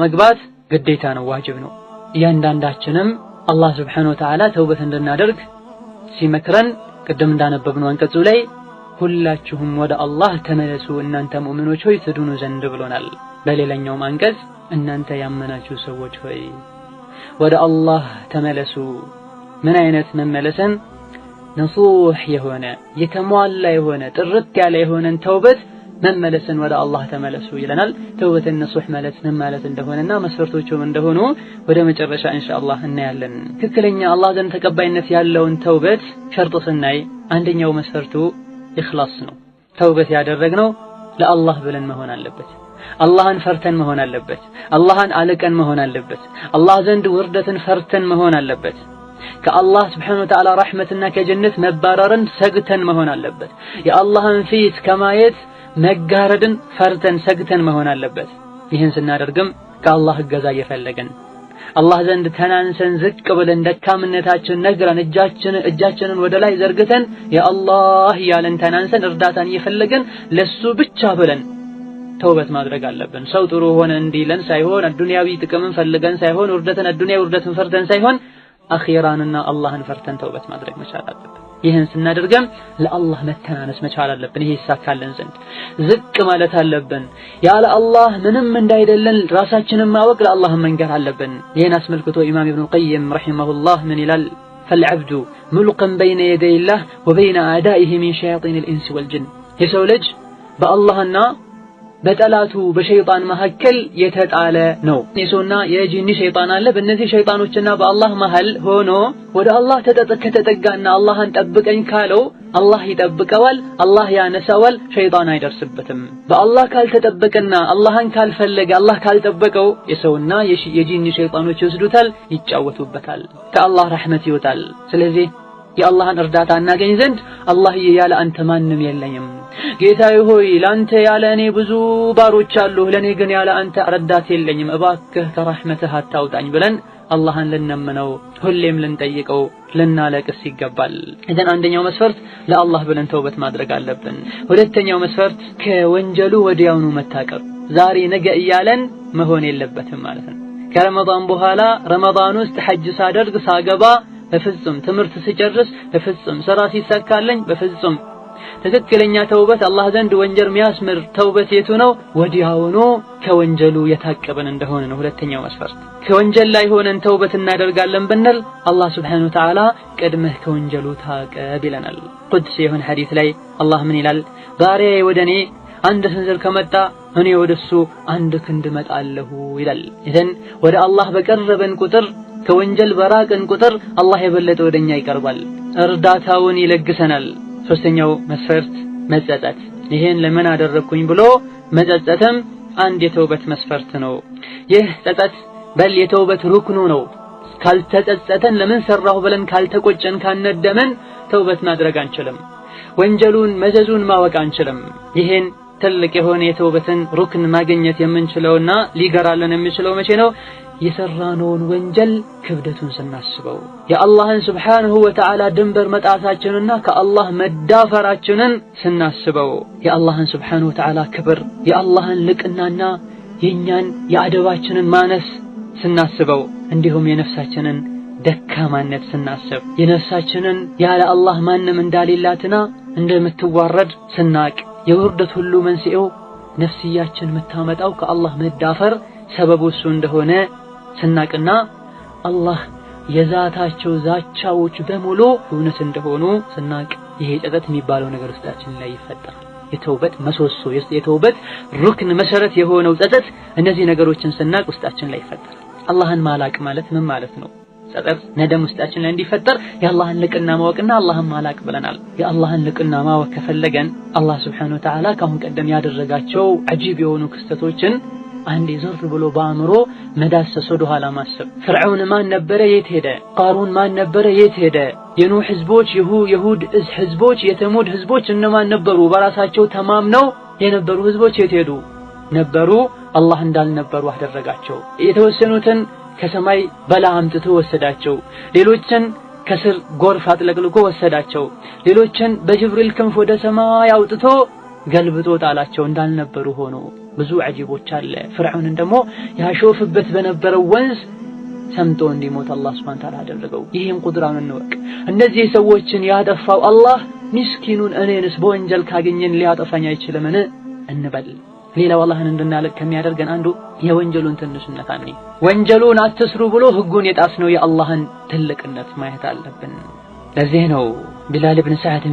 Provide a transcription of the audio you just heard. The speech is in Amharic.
መግባት ግዴታ ነው፣ ዋጅብ ነው። እያንዳንዳችንም አላህ ሱብሓነሁ ወተዓላ ተውበት እንድናደርግ ሲመክረን ቅድም እንዳነበብነው አንቀጹ ላይ ሁላችሁም ወደ አላህ ተመለሱ እናንተ ሙእሚኖች ሆይ ትድኑ ዘንድ ብሎናል። በሌላኛውም አንቀጽ እናንተ ያመናችሁ ሰዎች ሆይ ወደ አላህ ተመለሱ። ምን አይነት መመለስን? ንጹህ የሆነ የተሟላ የሆነ ጥርት ያለ የሆነን ተውበት መመለስን ወደ አላህ ተመለሱ ይለናል። ተውበትን ንጹህ ማለት ምን ማለት እንደሆነና መስፈርቶቹም እንደሆኑ ወደ መጨረሻ ኢንሻአላህ እናያለን። ትክክለኛ አላህ ዘንድ ተቀባይነት ያለውን ተውበት ሸርጥ ስናይ አንደኛው መስፈርቱ ኢኽላስ ነው። ተውበት ያደረግነው ለአላህ ብለን መሆን አለበት። አላህን ፈርተን መሆን አለበት። አላህን አለቀን መሆን አለበት። አላህ ዘንድ ውርደትን ፈርተን መሆን አለበት። ከአላህ ስብሐነሁ ወተዓላ ረሕመትና ከጀነት መባረርን ሰግተን መሆን አለበት። የአላህን ፊት ከማየት መጋረድን ፈርተን ሰግተን መሆን አለበት። ይህን ስናደርግም ከአላህ እገዛ እየፈለገን አላህ ዘንድ ተናንሰን ዝቅ ብለን ደካምነታችን ነግረን እጃችንን ወደ ላይ ዘርግተን የአላህ ያለን ተናንሰን እርዳታን እየፈለገን ለሱ ብቻ ብለን ተውበት ማድረግ አለብን። ሰው ጥሩ ሆነ እንዲለን ሳይሆን አዱንያዊ ጥቅምን ፈልገን ሳይሆን አዱንያዊ ውርደትን ፈርተን ሳይሆን አኺራንና አላህን ፈርተን ተውበት ማድረግ መቻል አለብን። ይህን ስናደርግም ለአላህ መተናነስ መቻል አለብን። ይሄ ይሳካልን ዘንድ ዝቅ ማለት አለብን። ያለ አላህ ምንም እንዳይደለን ራሳችንን ማወቅ ለአላህ መንገር አለብን። ይህን አስመልክቶ ኢማም ኢብኑል ቀይም ረሂመሁላህ ምን ይላል? ፈልዐብዱ ሙልቀን በይነ የደይላህ ወበይነ አዕዳኢሂ ሚን ሸያጢኒል ኢንሲ ወልጅን። የሰው ልጅ በአላህና በጠላቱ በሸይጣን መካከል የተጣለ ነው። የሰውና የጂኒ ሸይጣን አለ። በእነዚህ ሸይጣኖችና በአላህ መሃል ሆኖ ወደ አላህ ከተጠጋና አላህን ጠብቀኝ ካለው አላህ ይጠብቀዋል፣ አላህ ያነሳዋል፣ ሸይጣን አይደርስበትም። በአላህ ካልተጠበቀና አላህን ካልፈለገ አላህ ካልጠበቀው የሰውና የጂኒ ሸይጣኖች ይወስዱታል፣ ይጫወቱበታል፣ ከአላህ ረሕመት ይወጣል። ስለዚህ የአላህን እርዳታ እናገኝ ዘንድ አላህዬ ያለ አንተ ማንም የለኝም፣ ጌታዬ ሆይ ላንተ ያለ እኔ ብዙ ባሮች አሉ፣ ለኔ ግን ያለ አንተ ረዳት የለኝም፣ እባክህ ከረሕመትህ አታውጣኝ ብለን አላህን ልንለምነው ሁሌም ልንጠይቀው ልናለቅስ ይገባል። እዘን አንደኛው መስፈርት ለአላህ ብለን ተውበት ማድረግ አለብን። ሁለተኛው መስፈርት ከወንጀሉ ወዲያውኑ መታቀብ፣ ዛሬ ነገ እያለን መሆን የለበትም ማለት ነው። ከረመዳን በኋላ ረመዳን ውስጥ ሐጅ ሳደርግ ሳገባ በፍጹም ትምህርት ስጨርስ በፍጹም ስራ ሲሳካልኝ በፍጹም ትክክለኛ ተውበት አላህ ዘንድ ወንጀል የሚያስምር ተውበት የቱ ነው? ወዲያውኑ ከወንጀሉ የታቀበን እንደሆነ ነው። ሁለተኛው መስፈርት ከወንጀል ላይ ሆነን ተውበት እናደርጋለን ብንል አላህ ሱብሓነሁ ወተዓላ ቀድመህ ከወንጀሉ ታቀብ ይለናል። ቁድስ የሆነ ሐዲስ ላይ አላህ ምን ይላል? ባሪያዬ ወደኔ አንድ ስንዝር ከመጣ እኔ ወደሱ አንድ ክንድ መጣለሁ ይላል። ይዘን ወደ አላህ በቀረበን ቁጥር ከወንጀል በራቅን ቁጥር አላህ የበለጠ ወደኛ ይቀርባል፣ እርዳታውን ይለግሰናል። ሶስተኛው መስፈርት መጸጸት። ይሄን ለምን አደረኩኝ ብሎ መጸጸትም አንድ የተውበት መስፈርት ነው። ይህ ጸጸት በል የተውበት ሩክኑ ነው። ካልተጸጸተን ለምን ሰራሁ ብለን ካልተቆጨን ካነደመን ተውበት ማድረግ አንችልም። ወንጀሉን መዘዙን ማወቅ አንችልም። ይሄን ትልቅ የሆነ የተውበትን ሩክን ማግኘት የምንችለውና ሊገራልን የሚችለው መቼ ነው? የሰራነውን ወንጀል ክብደቱን ስናስበው፣ የአላህን ሱብሓነሁ ወተዓላ ድንበር መጣሳችንና ከአላህ መዳፈራችንን ስናስበው፣ የአላህን ሱብሓነሁ ወተዓላ ክብር፣ የአላህን ልቅናና የኛን የአደባችንን ማነስ ስናስበው፣ እንዲሁም የነፍሳችንን ደካማነት ስናስብ፣ የነፍሳችንን ያለ አላህ ማንም እንዳሌላትና እንደምትዋረድ ስናቅ፣ የውርደት ሁሉ መንስኤው ነፍስያችን የምታመጣው ከአላህ መዳፈር ሰበቡ እሱ እንደሆነ ስናቅና አላህ የዛታቸው ዛቻዎች በሙሉ እውነት እንደሆኑ ስናቅ ይሄ ጸጸት የሚባለው ነገር ውስጣችን ላይ ይፈጠራል። የተውበት መሰሶ የተውበት ሩክን መሰረት የሆነው ጸጸት እነዚህ ነገሮችን ስናቅ ውስጣችን ላይ ይፈጠራል። አላህን ማላቅ ማለት ምን ማለት ነው? ጸጸት ነደም ውስጣችን ላይ እንዲፈጠር የአላህን ልቅና ማወቅና አላህን ማላቅ ብለናል። የአላህን ልቅና ማወቅ ከፈለገን አላህ ሱብሓነሁ ወተዓላ ካሁን ቀደም ያደረጋቸው አጂብ የሆኑ ክስተቶችን አንዴ ዞር ብሎ በአእምሮ መዳሰስ፣ ወደ ኋላ ማሰብ። ፍርዓውን ማን ነበረ? የት ሄደ? ቃሩን ማን ነበረ? የት ሄደ? የኑህ ህዝቦች፣ የሁድ ህዝቦች፣ የተሙድ ህዝቦች እነማን ነበሩ? በራሳቸው ተማምነው የነበሩ ህዝቦች የት ሄዱ? ነበሩ፣ አላህ እንዳልነበሩ አደረጋቸው። የተወሰኑትን ከሰማይ በላ አምጥቶ ወሰዳቸው፣ ሌሎችን ከስር ጎርፍ አጥለቅልቆ ወሰዳቸው፣ ሌሎችን በጅብሪል ክንፍ ወደ ሰማይ አውጥቶ ገልብጦ ጣላቸው እንዳልነበሩ ሆኖ ብዙ አጂቦች አለ። ፍርዓውን ደግሞ ያሾፍበት በነበረው ወንዝ ሰምጦ እንዲሞት አላህ ሱብሓነሁ ወተዓላ አደረገው። ይህም ቁድራውን እንወቅ። እነዚህ ሰዎችን ያጠፋው አላህ ምስኪኑን እኔንስ በወንጀል ካገኘን ሊያጠፋኝ አይችልምን እንበል። ሌላው አላህን እንድናለቅ ከሚያደርገን አንዱ የወንጀሉን ትንሽነት አንይ። ወንጀሉን አትስሩ ብሎ ህጉን የጣስነው የአላህን ትልቅነት ማየት አለብን። ለዚህ ነው ቢላል ኢብኑ ሰዓድ